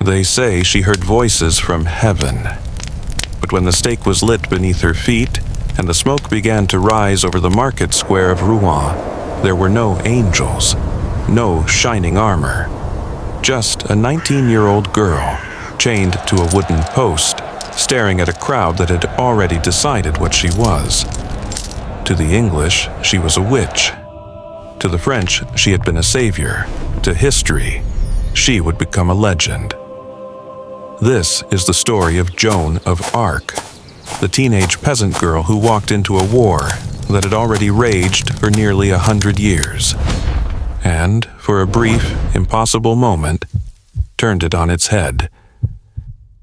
They say she heard voices from heaven. But when the stake was lit beneath her feet and the smoke began to rise over the market square of Rouen, there were no angels, no shining armor, just a 19-year-old girl chained to a wooden post, staring at a crowd that had already decided what she was. To the English, she was a witch. To the French, she had been a savior. To history, she would become a legend. This is the story of Joan of Arc, the teenage peasant girl who walked into a war that had already raged for nearly 100 years, and, for a brief, impossible moment, turned it on its head.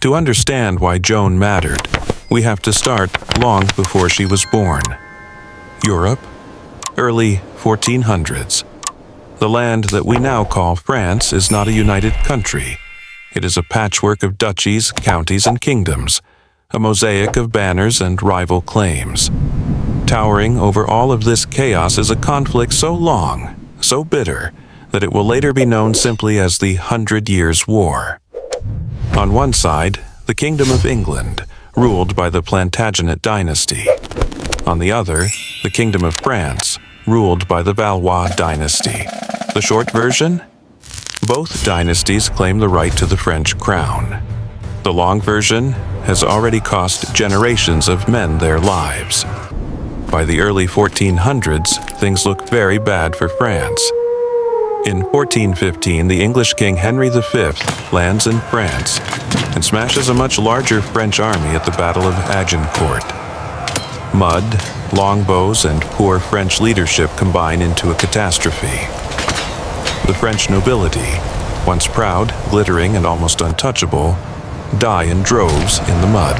To understand why Joan mattered, we have to start long before she was born. Europe, early 1400s. The land that we now call France is not a united country. It is a patchwork of duchies, counties, and kingdoms, a mosaic of banners and rival claims. Towering over all of this chaos is a conflict so long, so bitter, that it will later be known simply as the 100 Years' War. On one side, the Kingdom of England, ruled by the Plantagenet dynasty. On the other, the Kingdom of France, ruled by the Valois dynasty. The short version? Both dynasties claim the right to the French crown. The long version has already cost generations of men their lives. By the early 1400s, things look very bad for France. In 1415, the English King Henry V lands in France and smashes a much larger French army at the Battle of Agincourt. Mud, longbows, and poor French leadership combine into a catastrophe. The French nobility, once proud, glittering, and almost untouchable, die in droves in the mud.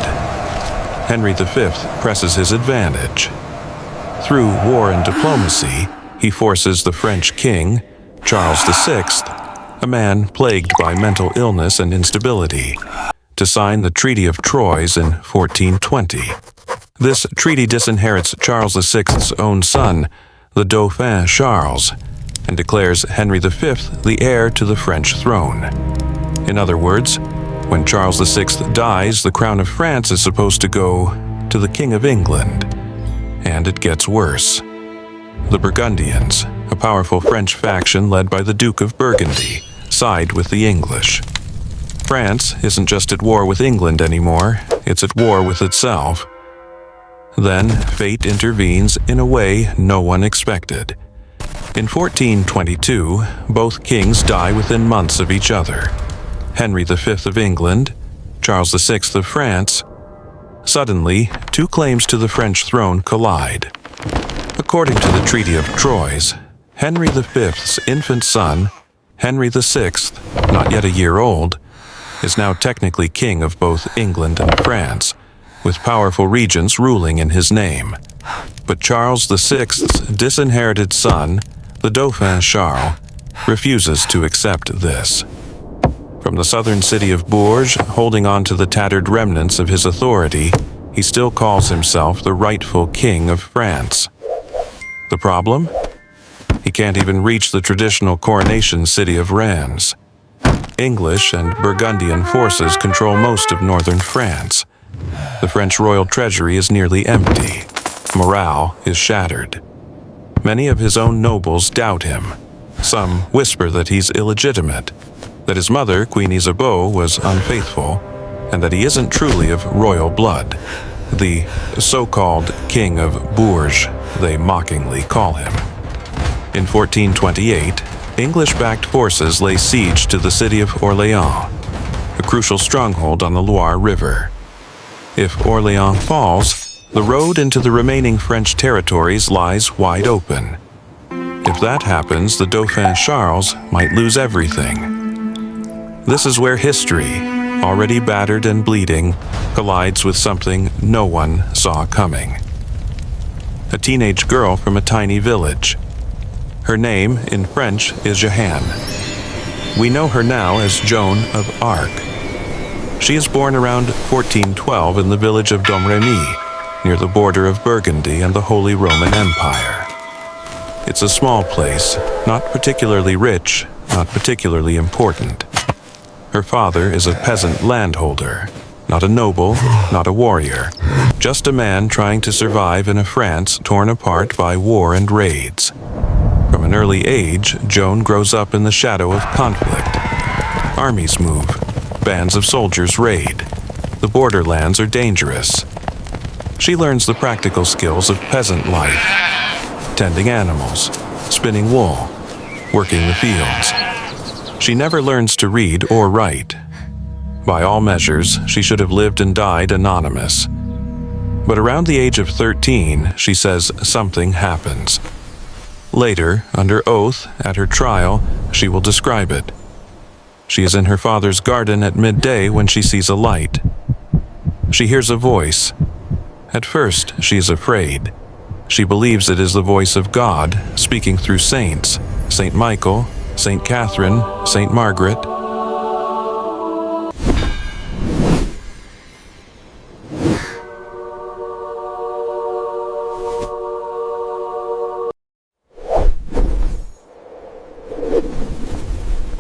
Henry V presses his advantage. Through war and diplomacy, he forces the French king, Charles VI, a man plagued by mental illness and instability, to sign the Treaty of Troyes in 1420. This treaty disinherits Charles VI's own son, the Dauphin Charles, and declares Henry V the heir to the French throne. In other words, when Charles VI dies, the crown of France is supposed to go to the King of England. And it gets worse. The Burgundians, a powerful French faction led by the Duke of Burgundy, side with the English. France isn't just at war with England anymore, it's at war with itself. Then fate intervenes in a way no one expected. In 1422, both kings die within months of each other. Henry V of England, Charles VI of France. Suddenly, two claims to the French throne collide. According to the Treaty of Troyes, Henry V's infant son, Henry VI, not yet a year old, is now technically king of both England and France, with powerful regents ruling in his name. But Charles VI's disinherited son, the Dauphin Charles, refuses to accept this. From the southern city of Bourges, holding on to the tattered remnants of his authority, he still calls himself the rightful king of France. The problem? He can't even reach the traditional coronation city of Reims. English and Burgundian forces control most of northern France. The French royal treasury is nearly empty. Morale is shattered. Many of his own nobles doubt him. Some whisper that he's illegitimate, that his mother, Queen Isabeau, was unfaithful, and that he isn't truly of royal blood. The so-called King of Bourges, they mockingly call him. In 1428, English-backed forces lay siege to the city of Orléans, a crucial stronghold on the Loire River. If Orléans falls, the road into the remaining French territories lies wide open. If that happens, the Dauphin Charles might lose everything. This is where history, already battered and bleeding, collides with something no one saw coming. A teenage girl from a tiny village. Her name, in French, is Jeanne. We know her now as Joan of Arc. She is born around 1412 in the village of Domrémy, near the border of Burgundy and the Holy Roman Empire. It's a small place, not particularly rich, not particularly important. Her father is a peasant landholder, not a noble, not a warrior, just a man trying to survive in a France torn apart by war and raids. From an early age, Joan grows up in the shadow of conflict. Armies move, bands of soldiers raid. The borderlands are dangerous. She learns the practical skills of peasant life, tending animals, spinning wool, working the fields. She never learns to read or write. By all measures, she should have lived and died anonymous. But around the age of 13, she says something happens. Later, under oath, at her trial, she will describe it. She is in her father's garden at midday when she sees a light. She hears a voice. At first, she is afraid. She believes it is the voice of God speaking through saints, Saint Michael, Saint Catherine, Saint Margaret.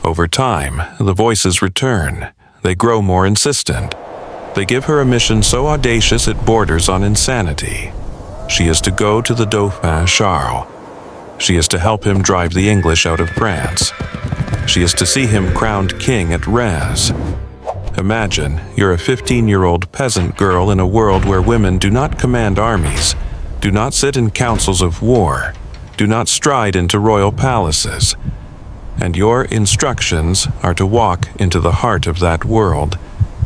Over time, the voices return. They grow more insistent. They give her a mission so audacious it borders on insanity. She is to go to the Dauphin Charles. She is to help him drive the English out of France. She is to see him crowned king at Reims. Imagine you're a 15-year-old peasant girl in a world where women do not command armies, do not sit in councils of war, do not stride into royal palaces. And your instructions are to walk into the heart of that world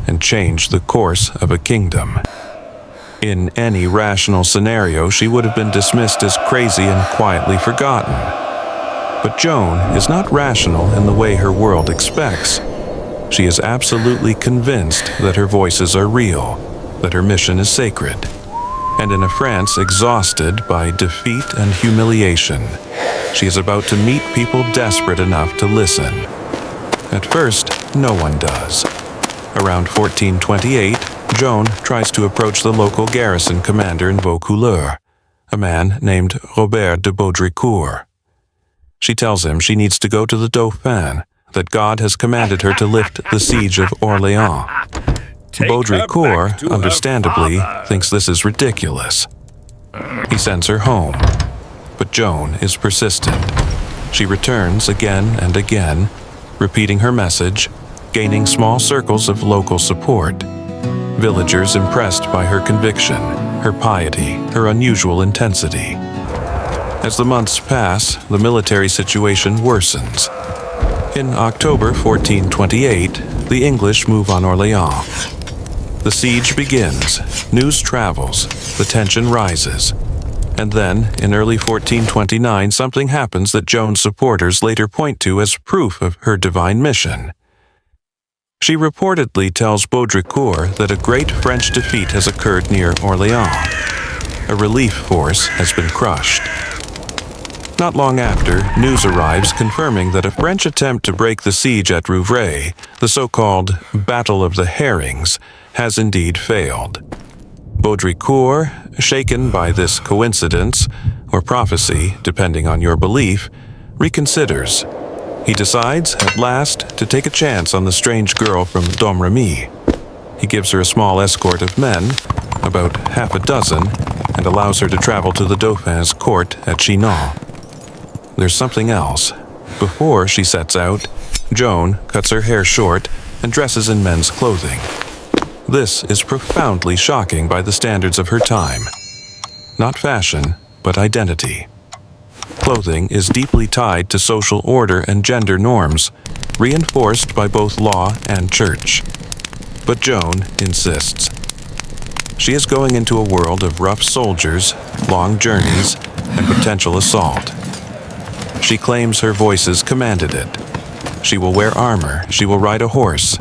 and change the course of a kingdom. In any rational scenario, she would have been dismissed as crazy and quietly forgotten. But Joan is not rational in the way her world expects. She is absolutely convinced that her voices are real, that her mission is sacred. And in a France exhausted by defeat and humiliation, she is about to meet people desperate enough to listen. At first, no one does. Around 1428, Joan tries to approach the local garrison commander in Vaucouleurs, a man named Robert de Baudricourt. She tells him she needs to go to the Dauphin, that God has commanded her to lift the siege of Orléans. Baudricourt, understandably, thinks this is ridiculous. He sends her home. But Joan is persistent. She returns again and again, repeating her message, gaining small circles of local support. Villagers impressed by her conviction, her piety, her unusual intensity. As the months pass, the military situation worsens. In October 1428, the English move on Orléans. The siege begins, news travels, the tension rises. And then, in early 1429, something happens that Joan's supporters later point to as proof of her divine mission. She reportedly tells Baudricourt that a great French defeat has occurred near Orléans. A relief force has been crushed. Not long after, news arrives confirming that a French attempt to break the siege at Rouvray, the so-called Battle of the Herrings, has indeed failed. Baudricourt, shaken by this coincidence, or prophecy, depending on your belief, reconsiders. He decides, at last, to take a chance on the strange girl from Domrémy. He gives her a small escort of men, about half a dozen, and allows her to travel to the Dauphin's court at Chinon. There's something else. Before she sets out, Joan cuts her hair short and dresses in men's clothing. This is profoundly shocking by the standards of her time. Not fashion, but identity. Clothing is deeply tied to social order and gender norms, reinforced by both law and church. But Joan insists. She is going into a world of rough soldiers, long journeys, and potential assault. She claims her voices commanded it. She will wear armor, she will ride a horse.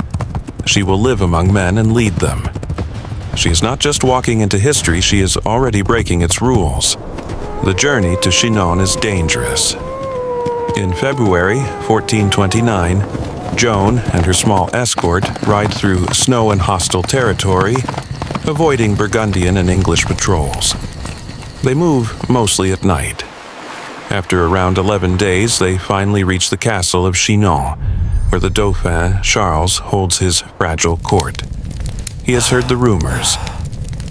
She will live among men and lead them. She is not just walking into history, she is already breaking its rules. The journey to Chinon is dangerous. In February 1429, Joan and her small escort ride through snow and hostile territory, avoiding Burgundian and English patrols. They move mostly at night. After around 11 days, they finally reach the castle of Chinon, where the Dauphin Charles holds his fragile court. He has heard the rumors.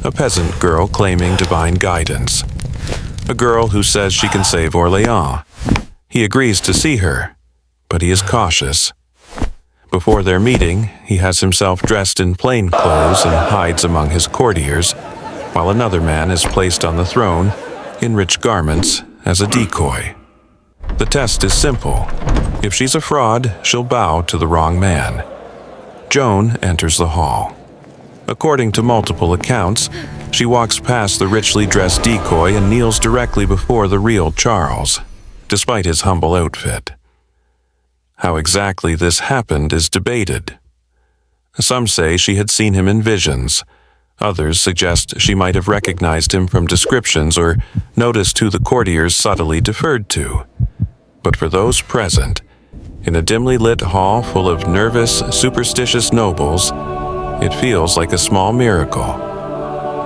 A peasant girl claiming divine guidance. A girl who says she can save Orléans. He agrees to see her, but he is cautious. Before their meeting, he has himself dressed in plain clothes and hides among his courtiers, while another man is placed on the throne in rich garments as a decoy. The test is simple. If she's a fraud, she'll bow to the wrong man. Joan enters the hall. According to multiple accounts, she walks past the richly dressed decoy and kneels directly before the real Charles, despite his humble outfit. How exactly this happened is debated. Some say she had seen him in visions. Others suggest she might have recognized him from descriptions or noticed who the courtiers subtly deferred to. But for those present, in a dimly lit hall full of nervous, superstitious nobles, it feels like a small miracle.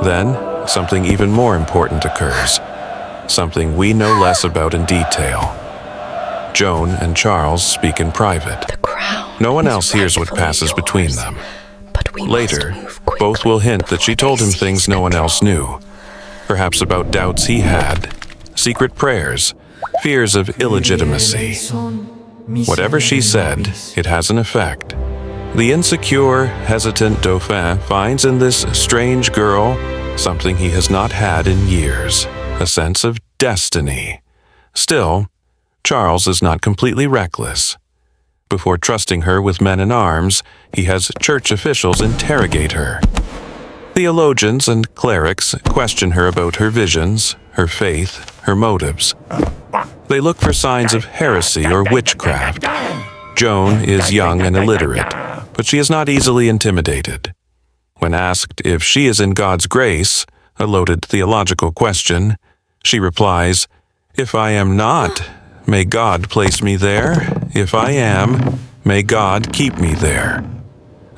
Then, something even more important occurs, something we know less about in detail. Joan and Charles speak in private. No one else hears what passes between them. Later, both will hint that she told him things no one else knew, perhaps about doubts he had, secret prayers, fears of illegitimacy. Whatever she said, it has an effect. The insecure, hesitant Dauphin finds in this strange girl something he has not had in years, a sense of destiny. Still, Charles is not completely reckless. Before trusting her with men in arms, he has church officials interrogate her. Theologians and clerics question her about her visions, her faith, her motives. They look for signs of heresy or witchcraft. Joan is young and illiterate, but she is not easily intimidated. When asked if she is in God's grace, a loaded theological question, she replies, "If I am not, may God place me there. If I am, may God keep me there."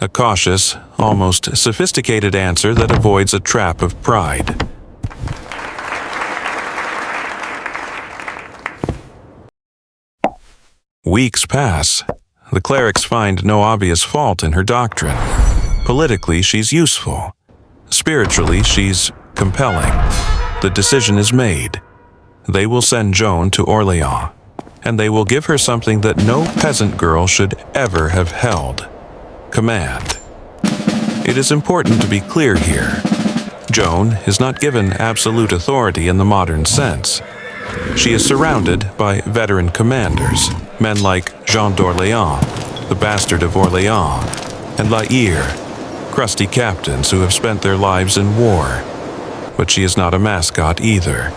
A cautious, almost sophisticated answer that avoids a trap of pride. Weeks pass. The clerics find no obvious fault in her doctrine. Politically, she's useful. Spiritually, she's compelling. The decision is made. They will send Joan to Orléans, and they will give her something that no peasant girl should ever have held: command. It is important to be clear here. Joan is not given absolute authority in the modern sense. She is surrounded by veteran commanders, men like Jean d'Orléans, the bastard of Orléans, and La Hire, crusty captains who have spent their lives in war. But she is not a mascot either.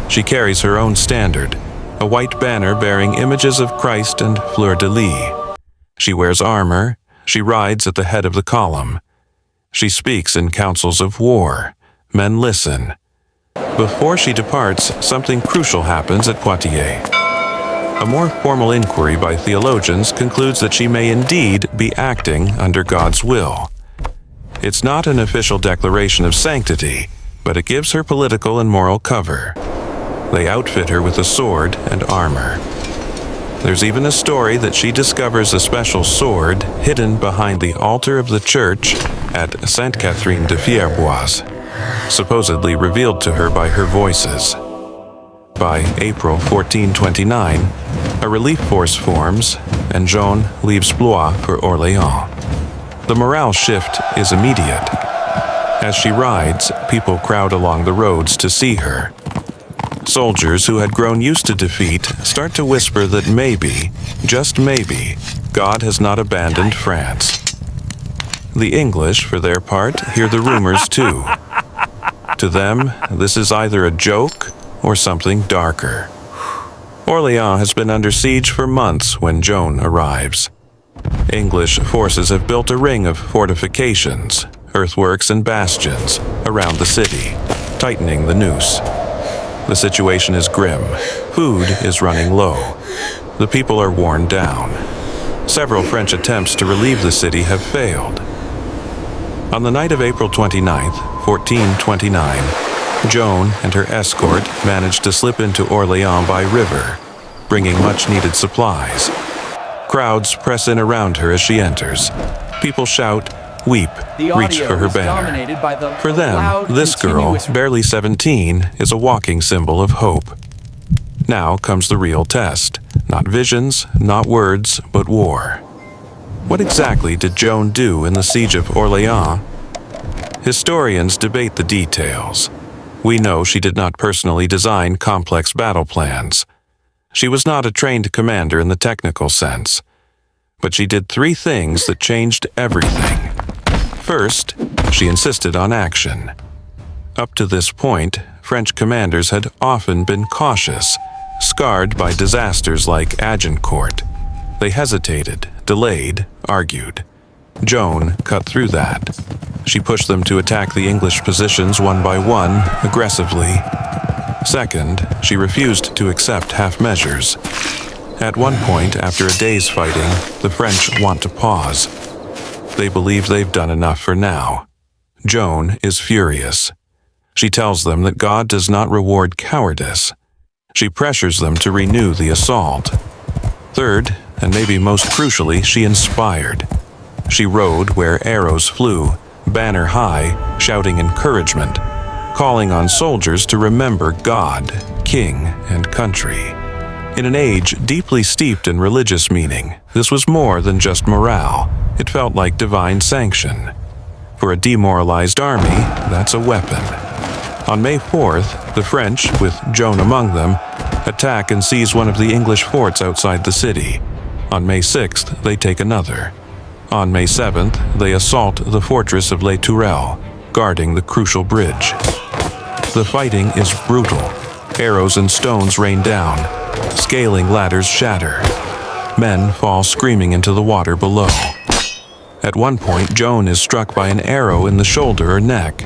She carries her own standard, a white banner bearing images of Christ and fleur-de-lis. She wears armor. She rides at the head of the column. She speaks in councils of war. Men listen. Before she departs, something crucial happens at Poitiers. A more formal inquiry by theologians concludes that she may indeed be acting under God's will. It's not an official declaration of sanctity, but it gives her political and moral cover. They outfit her with a sword and armor. There's even a story that she discovers a special sword hidden behind the altar of the church at Sainte Catherine de Fierbois, supposedly revealed to her by her voices. By April 1429, a relief force forms, and Joan leaves Blois for Orléans. The morale shift is immediate. As she rides, people crowd along the roads to see her. Soldiers who had grown used to defeat start to whisper that maybe, just maybe, God has not abandoned France. The English, for their part, hear the rumors too. To them, this is either a joke or something darker. Orléans has been under siege for months when Joan arrives. English forces have built a ring of fortifications, earthworks and bastions around the city, tightening the noose. The situation is grim. Food is running low. The people are worn down. Several French attempts to relieve the city have failed. On the night of April 29, 1429, Joan and her escort managed to slip into Orléans by river, bringing much-needed supplies. Crowds press in around her as she enters. People shout, weep, reach for her banner. For them, this girl, barely 17, is a walking symbol of hope. Now comes the real test. Not visions, not words, but war. What exactly did Joan do in the siege of Orléans? Historians debate the details. We know she did not personally design complex battle plans. She was not a trained commander in the technical sense. But she did 3 things that changed everything. First, she insisted on action. Up to this point, French commanders had often been cautious, scarred by disasters like Agincourt. They hesitated, delayed, argued. Joan cut through that. She pushed them to attack the English positions one by one, aggressively. Second, she refused to accept half measures. At one point, after a day's fighting, the French want to pause. They believe they've done enough for now. Joan is furious. She tells them that God does not reward cowardice. She pressures them to renew the assault. Third, and maybe most crucially, she inspired. She rode where arrows flew, banner high, shouting encouragement, calling on soldiers to remember God, king, and country. In an age deeply steeped in religious meaning, this was more than just morale. It felt like divine sanction. For a demoralized army, that's a weapon. On May 4th, the French, with Joan among them, attack and seize one of the English forts outside the city. On May 6th, they take another. On May 7th, they assault the fortress of Retrial, guarding the crucial bridge. The fighting is brutal. Arrows and stones rain down. Scaling ladders shatter. Men fall screaming into the water below. At one point, Joan is struck by an arrow in the shoulder or neck.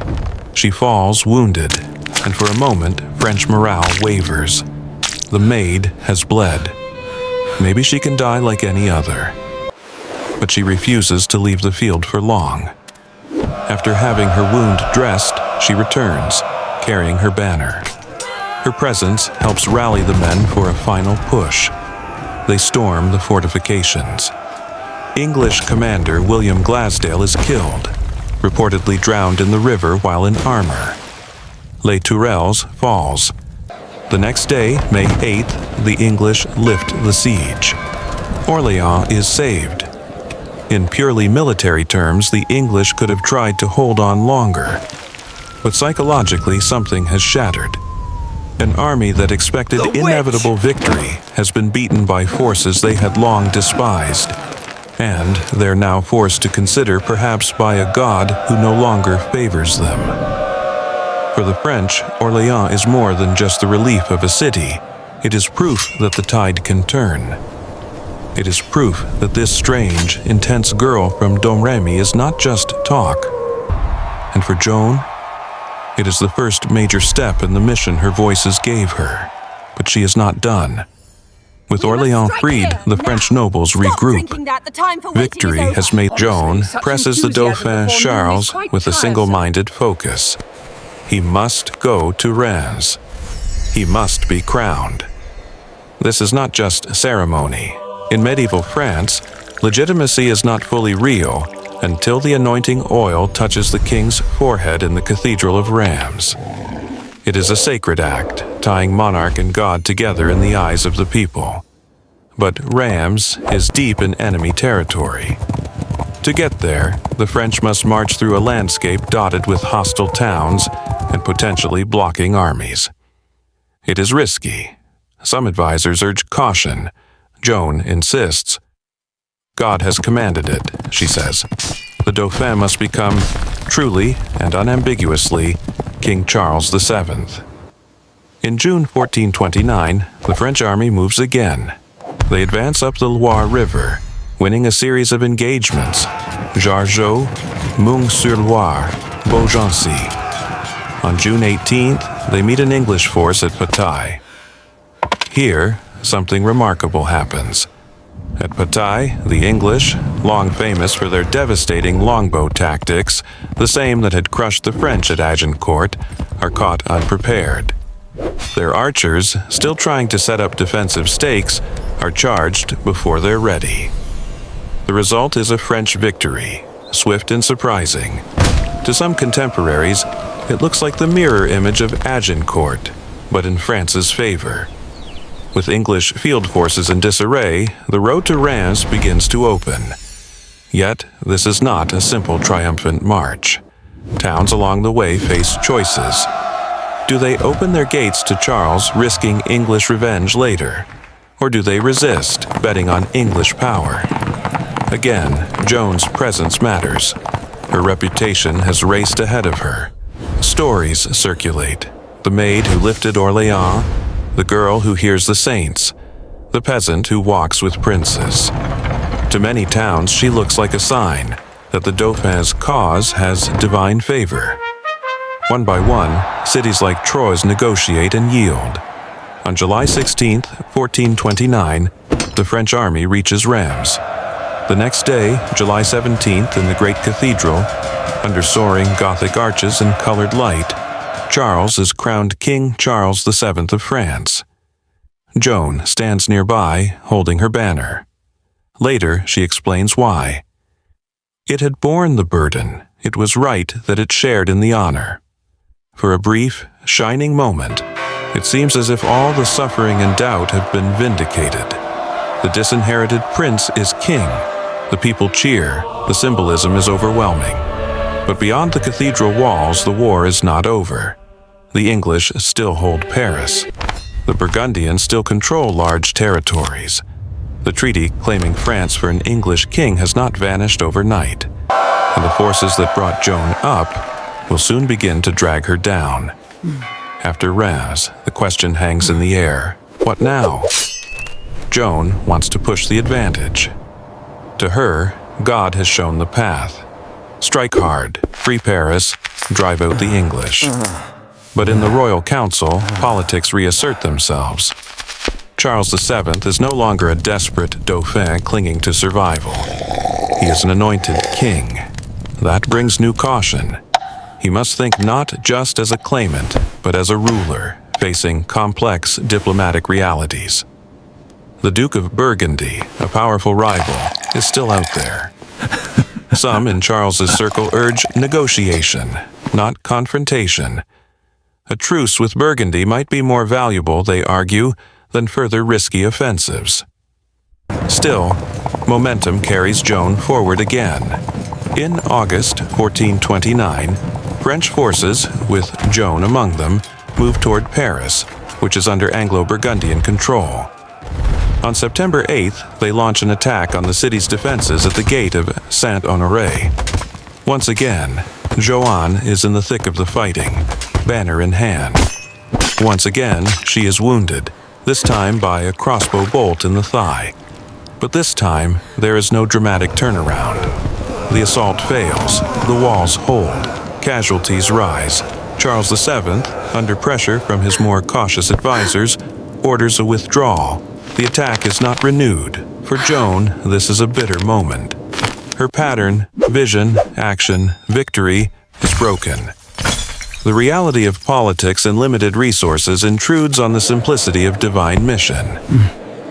She falls wounded, and for a moment, French morale wavers. The maid has bled. Maybe she can die like any other. But she refuses to leave the field for long. After having her wound dressed, she returns, carrying her banner. Her presence helps rally the men for a final push. They storm the fortifications. English commander William Glasdale is killed, reportedly drowned in the river while in armor. Les Tourelles falls. The next day, May 8th, the English lift the siege. Orléans is saved. In purely military terms, the English could have tried to hold on longer. But psychologically, something has shattered. An army that expected inevitable victory has been beaten by forces they had long despised. And they're now forced to consider perhaps by a God who no longer favors them. For the French, Orléans is more than just the relief of a city. It is proof that the tide can turn. It is proof that this strange, intense girl from Domrémy is not just talk. And for Joan, it is the first major step in the mission her voices gave her. But she is not done. With Orléans freed, the French nobles regroup. Victory has made Joan presses the Dauphin Charles with a single-minded focus. He must go to Reims. He must be crowned. This is not just ceremony. In medieval France, legitimacy is not fully real until the anointing oil touches the king's forehead in the Cathedral of Reims. It is a sacred act, tying monarch and God together in the eyes of the people. But Reims is deep in enemy territory. To get there, the French must march through a landscape dotted with hostile towns and potentially blocking armies. It is risky. Some advisors urge caution. Joan insists. God has commanded it, she says. The Dauphin must become, truly and unambiguously, King Charles VII. In June 1429, the French army moves again. They advance up the Loire River, winning a series of engagements: Jargeau, Meung-sur-Loire, Beaugency. On June 18th, they meet an English force at Poitiers. Here, something remarkable happens. At Poitiers, the English, long famous for their devastating longbow tactics, the same that had crushed the French at Agincourt, are caught unprepared. Their archers, still trying to set up defensive stakes, are charged before they're ready. The result is a French victory, swift and surprising. To some contemporaries, it looks like the mirror image of Agincourt, but in France's favor. With English field forces in disarray, the road to Reims begins to open. Yet, this is not a simple triumphant march. Towns along the way face choices. Do they open their gates to Charles, risking English revenge later? Or do they resist, betting on English power? Again, Joan's presence matters. Her reputation has raced ahead of her. Stories circulate. The maid who lifted Orléans, the girl who hears the saints, the peasant who walks with princes. To many towns, she looks like a sign that the Dauphin's cause has divine favor. One by one, cities like Troyes negotiate and yield. On July 16, 1429, the French army reaches Reims. The next day, July 17th, in the great cathedral, under soaring Gothic arches and colored light, Charles is crowned King Charles VII of France. Joan stands nearby, holding her banner. Later, she explains why. It had borne the burden. It was right that it shared in the honor. For a brief, shining moment, it seems as if all the suffering and doubt have been vindicated. The disinherited prince is king. The people cheer. The symbolism is overwhelming. But beyond the cathedral walls, the war is not over. The English still hold Paris. The Burgundians still control large territories. The treaty claiming France for an English king has not vanished overnight. And the forces that brought Joan up will soon begin to drag her down. After Reims, the question hangs in the air. What now? Joan wants to push the advantage. To her, God has shown the path. Strike hard, free Paris, drive out the English. But in the royal council, politics reassert themselves. Charles VII is no longer a desperate Dauphin clinging to survival. He is an anointed king. That brings new caution. He must think not just as a claimant, but as a ruler, facing complex diplomatic realities. The Duke of Burgundy, a powerful rival, is still out there. Some in Charles's circle urge negotiation, not confrontation. A truce with Burgundy might be more valuable, they argue, than further risky offensives. Still, momentum carries Joan forward again. In August 1429, French forces, with Joan among them, move toward Paris, which is under Anglo-Burgundian control. On September 8th, they launch an attack on the city's defenses at the gate of Saint-Honoré. Once again, Joan is in the thick of the fighting, banner in hand. Once again, she is wounded, this time by a crossbow bolt in the thigh. But this time, there is no dramatic turnaround. The assault fails, the walls hold, casualties rise. Charles VII, under pressure from his more cautious advisors, orders a withdrawal. The attack is not renewed. For Joan, this is a bitter moment. Her pattern, vision, action, victory is broken. The reality of politics and limited resources intrudes on the simplicity of divine mission.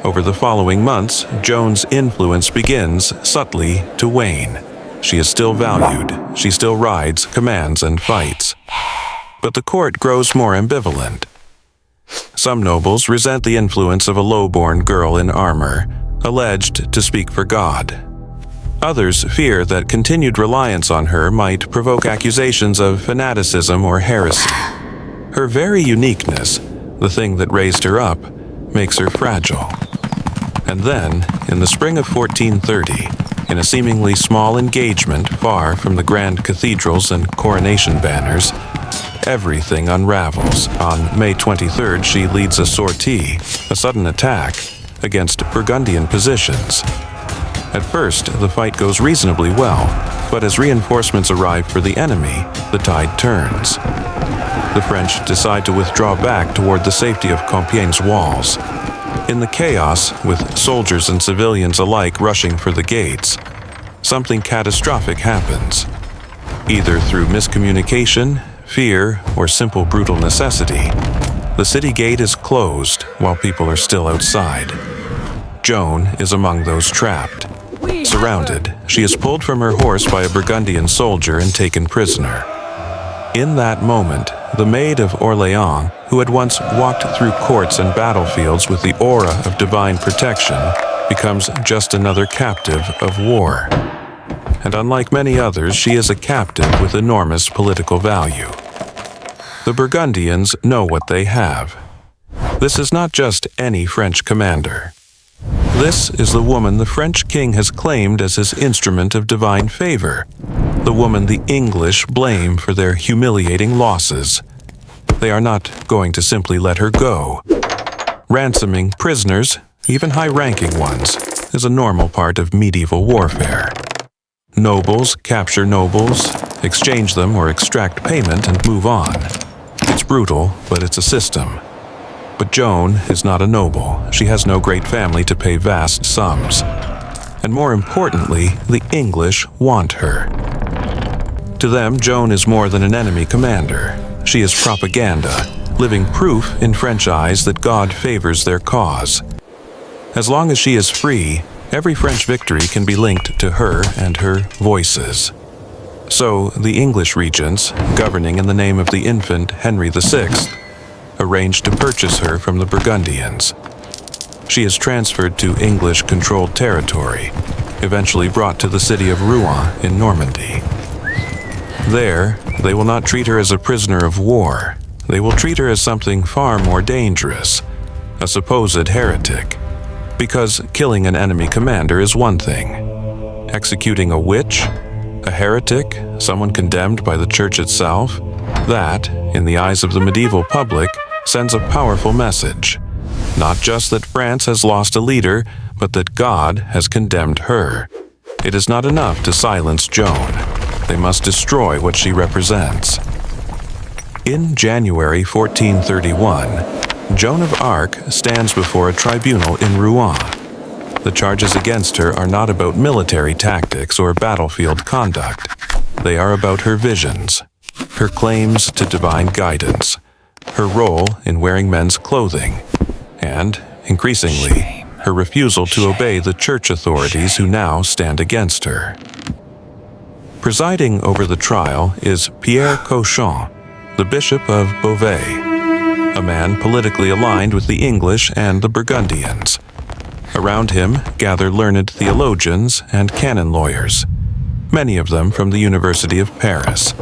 Over the following months, Joan's influence begins, subtly, to wane. She is still valued. She still rides, commands, and fights. But the court grows more ambivalent. Some nobles resent the influence of a low-born girl in armor, alleged to speak for God. Others fear that continued reliance on her might provoke accusations of fanaticism or heresy. Her very uniqueness, the thing that raised her up, makes her fragile. And then, in the spring of 1430, in a seemingly small engagement far from the grand cathedrals and coronation banners, everything unravels. On May 23rd, she leads a sortie, a sudden attack, against Burgundian positions. At first, the fight goes reasonably well, but as reinforcements arrive for the enemy, the tide turns. The French decide to withdraw back toward the safety of Compiègne's walls. In the chaos, with soldiers and civilians alike rushing for the gates, something catastrophic happens. Either through miscommunication, fear, or simple brutal necessity, The city gate is closed while people are still outside. Joan is among those trapped. Surrounded, she is pulled from her horse by a Burgundian soldier and taken prisoner. In that moment, the Maid of Orléans, who had once walked through courts and battlefields with the aura of divine protection, becomes just another captive of war. And unlike many others, she is a captive with enormous political value. The Burgundians know what they have. This is not just any French commander. This is the woman the French king has claimed as his instrument of divine favor, the woman the English blame for their humiliating losses. They are not going to simply let her go. Ransoming prisoners, even high-ranking ones, is a normal part of medieval warfare. Nobles capture nobles, exchange them or extract payment and move on. It's brutal, but it's a system. But Joan is not a noble. She has no great family to pay vast sums. And more importantly, the English want her. To them, Joan is more than an enemy commander. She is propaganda, living proof in French eyes that God favors their cause. As long as she is free, every French victory can be linked to her and her voices. So, the English regents, governing in the name of the infant Henry VI, arranged to purchase her from the Burgundians. She is transferred to English-controlled territory, eventually brought to the city of Rouen in Normandy. There, they will not treat her as a prisoner of war. They will treat her as something far more dangerous, a supposed heretic. Because killing an enemy commander is one thing. Executing a witch, a heretic, someone condemned by the church itself, that, in the eyes of the medieval public, sends a powerful message. Not just that France has lost a leader, but that God has condemned her. It is not enough to silence Joan. They must destroy what she represents. In January 1431, Joan of Arc stands before a tribunal in Rouen. The charges against her are not about military tactics or battlefield conduct. They are about her visions, her claims to divine guidance, her role in wearing men's clothing, and, increasingly, her refusal to obey the church authorities who now stand against her. Presiding over the trial is Pierre Cochon, the Bishop of Beauvais, a man politically aligned with the English and the Burgundians. Around him gather learned theologians and canon lawyers, many of them from the University of Paris,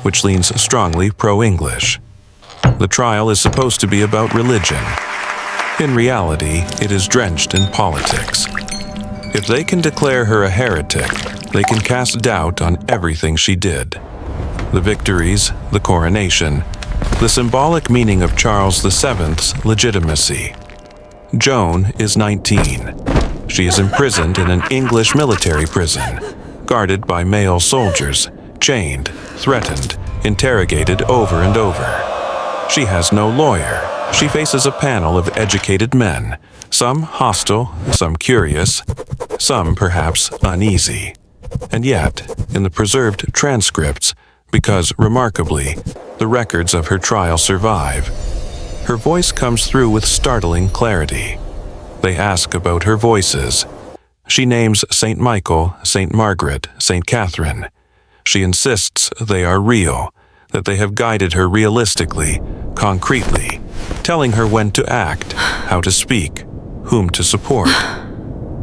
which leans strongly pro-English. The trial is supposed to be about religion. In reality, it is drenched in politics. If they can declare her a heretic, they can cast doubt on everything she did. The victories, the coronation, the symbolic meaning of Charles VII's legitimacy. Joan is 19. She is imprisoned in an English military prison, guarded by male soldiers, chained, threatened, interrogated over and over. She has no lawyer. She faces a panel of educated men, some hostile, some curious, some perhaps uneasy. And yet, in the preserved transcripts, because, remarkably, the records of her trial survive, her voice comes through with startling clarity. They ask about her voices. She names Saint Michael, Saint Margaret, Saint Catherine. She insists they are real, that they have guided her realistically, concretely, telling her when to act, how to speak, whom to support.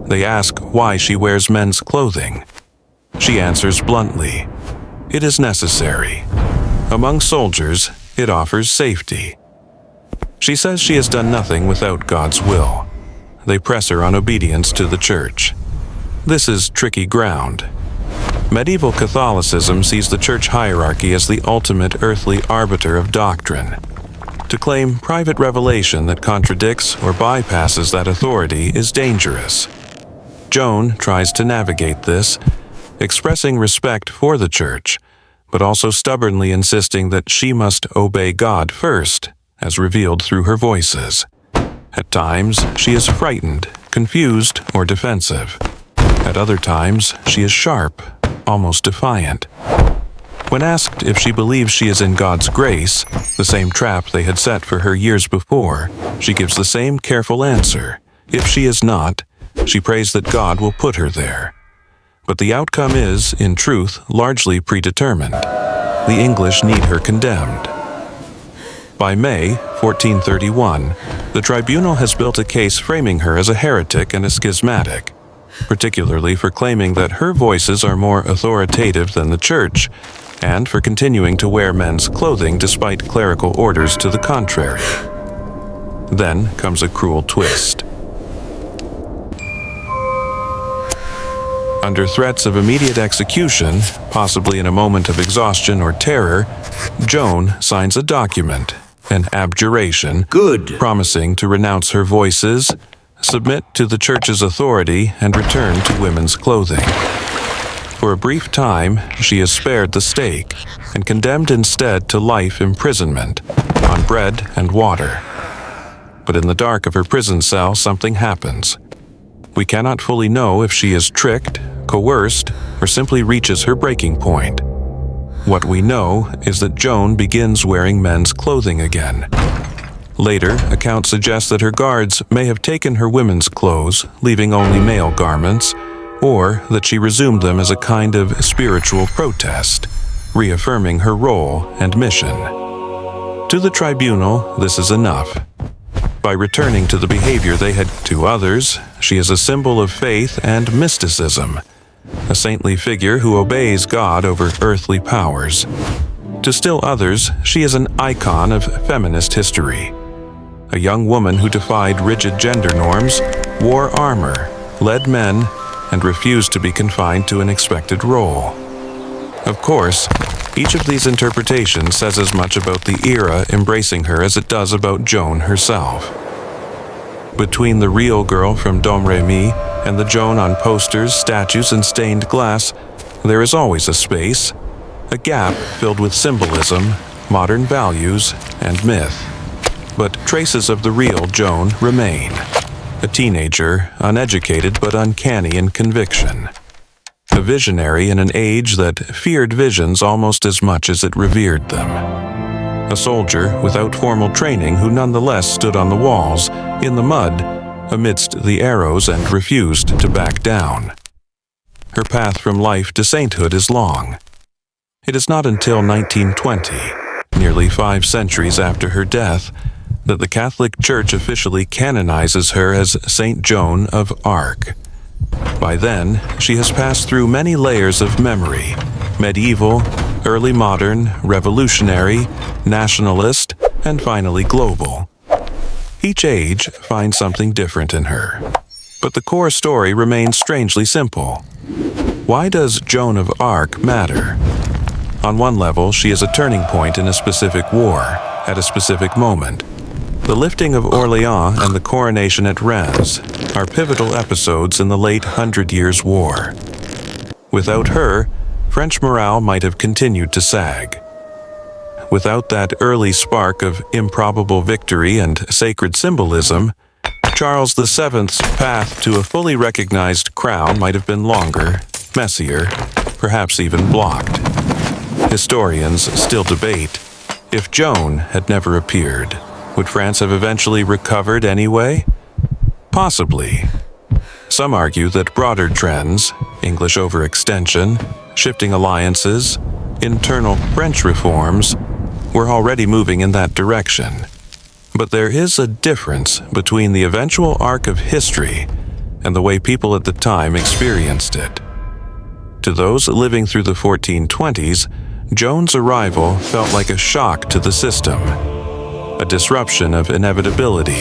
They ask why she wears men's clothing. She answers bluntly, "It is necessary. Among soldiers, it offers safety." She says she has done nothing without God's will. They press her on obedience to the church. This is tricky ground. Medieval Catholicism sees the church hierarchy as the ultimate earthly arbiter of doctrine. To claim private revelation that contradicts or bypasses that authority is dangerous. Joan tries to navigate this, expressing respect for the church, but also stubbornly insisting that she must obey God first, as revealed through her voices. At times, she is frightened, confused, or defensive. At other times, she is sharp, almost defiant. When asked if she believes she is in God's grace, the same trap they had set for her years before, she gives the same careful answer. If she is not, she prays that God will put her there. But the outcome is, in truth, largely predetermined. The English need her condemned. By May 1431, the tribunal has built a case framing her as a heretic and a schismatic, particularly for claiming that her voices are more authoritative than the church, and for continuing to wear men's clothing despite clerical orders to the contrary. Then comes a cruel twist. Under threats of immediate execution, possibly in a moment of exhaustion or terror, Joan signs a document, an abjuration, promising to renounce her voices, submit to the church's authority, and return to women's clothing. For a brief time, she is spared the stake and condemned instead to life imprisonment on bread and water. But in the dark of her prison cell, something happens. We cannot fully know if she is tricked, coerced, or simply reaches her breaking point. What we know is that Joan begins wearing men's clothing again. Later, accounts suggest that her guards may have taken her women's clothes, leaving only male garments, or that she resumed them as a kind of spiritual protest, reaffirming her role and mission. To the tribunal, this is enough. By returning to the behavior they had to others, she is a symbol of faith and mysticism, a saintly figure who obeys God over earthly powers. To still others, she is an icon of feminist history. A young woman who defied rigid gender norms, wore armor, led men, and refused to be confined to an expected role. Of course, each of these interpretations says as much about the era embracing her as it does about Joan herself. Between the real girl from Domrémy and the Joan on posters, statues, and stained glass, there is always a space, a gap filled with symbolism, modern values, and myth. But traces of the real Joan remain. A teenager, uneducated but uncanny in conviction. A visionary in an age that feared visions almost as much as it revered them. A soldier without formal training who nonetheless stood on the walls, in the mud, amidst the arrows and refused to back down. Her path from life to sainthood is long. It is not until 1920, nearly 5 centuries after her death, that the Catholic Church officially canonizes her as Saint Joan of Arc. By then, she has passed through many layers of memory: medieval, early modern, revolutionary, nationalist, and finally global. Each age finds something different in her. But the core story remains strangely simple. Why does Joan of Arc matter? On one level, she is a turning point in a specific war, at a specific moment. The lifting of Orléans and the coronation at Reims are pivotal episodes in the late Hundred Years' War. Without her, French morale might have continued to sag. Without that early spark of improbable victory and sacred symbolism, Charles VII's path to a fully recognized crown might have been longer, messier, perhaps even blocked. Historians still debate, if Joan had never appeared, would France have eventually recovered anyway? Possibly. Some argue that broader trends, English overextension, shifting alliances, internal French reforms, were already moving in that direction. But there is a difference between the eventual arc of history and the way people at the time experienced it. To those living through the 1420s, Joan's arrival felt like a shock to the system, a disruption of inevitability.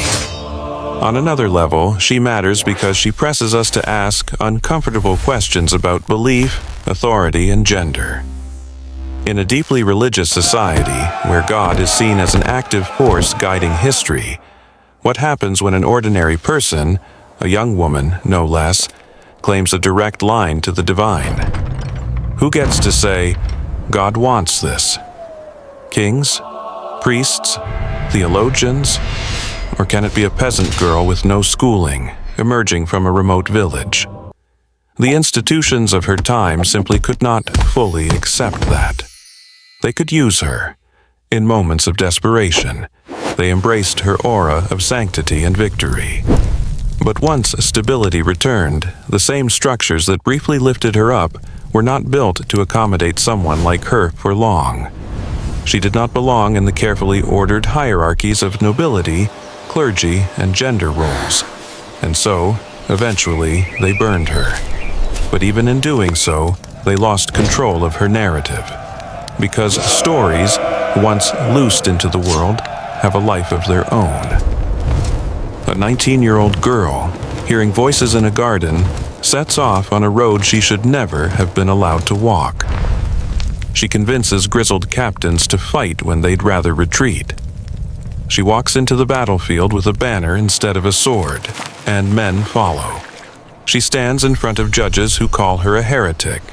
On another level, she matters because she presses us to ask uncomfortable questions about belief, authority, and gender. In a deeply religious society, where God is seen as an active force guiding history, what happens when an ordinary person, a young woman no less, claims a direct line to the divine? Who gets to say, God wants this? Kings? Priests? Theologians? Or can it be a peasant girl with no schooling, emerging from a remote village? The institutions of her time simply could not fully accept that. They could use her. In moments of desperation, they embraced her aura of sanctity and victory. But once stability returned, the same structures that briefly lifted her up were not built to accommodate someone like her for long. She did not belong in the carefully ordered hierarchies of nobility, clergy, and gender roles. And so, eventually, they burned her. But even in doing so, they lost control of her narrative. Because stories, once loosed into the world, have a life of their own. A 19-year-old girl, hearing voices in a garden, sets off on a road she should never have been allowed to walk. She convinces grizzled captains to fight when they'd rather retreat. She walks into the battlefield with a banner instead of a sword, and men follow. She stands in front of judges who call her a heretic,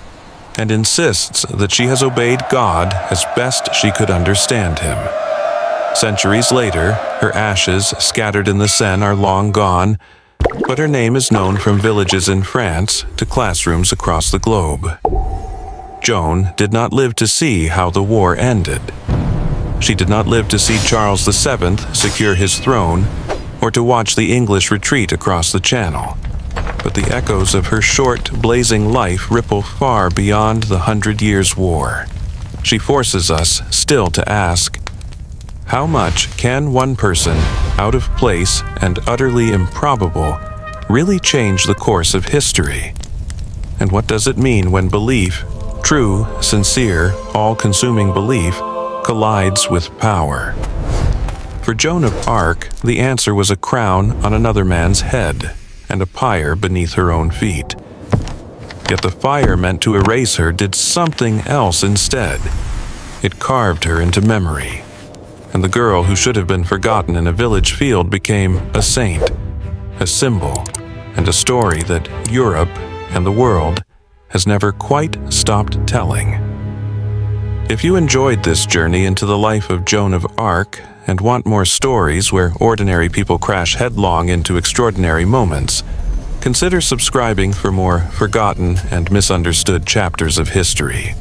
and insists that she has obeyed God as best she could understand him. Centuries later, her ashes scattered in the Seine are long gone, but her name is known from villages in France to classrooms across the globe. Joan did not live to see how the war ended. She did not live to see Charles VII secure his throne, or to watch the English retreat across the Channel. But the echoes of her short, blazing life ripple far beyond the 100 Years' War. She forces us still to ask, how much can one person, out of place and utterly improbable, really change the course of history? And what does it mean when belief, true, sincere, all-consuming belief, collides with power? For Joan of Arc, the answer was a crown on another man's head and a pyre beneath her own feet. Yet the fire meant to erase her did something else instead. It carved her into memory. And the girl who should have been forgotten in a village field became a saint, a symbol, and a story that Europe and the world has never quite stopped telling. If you enjoyed this journey into the life of Joan of Arc and want more stories where ordinary people crash headlong into extraordinary moments, consider subscribing for more forgotten and misunderstood chapters of history.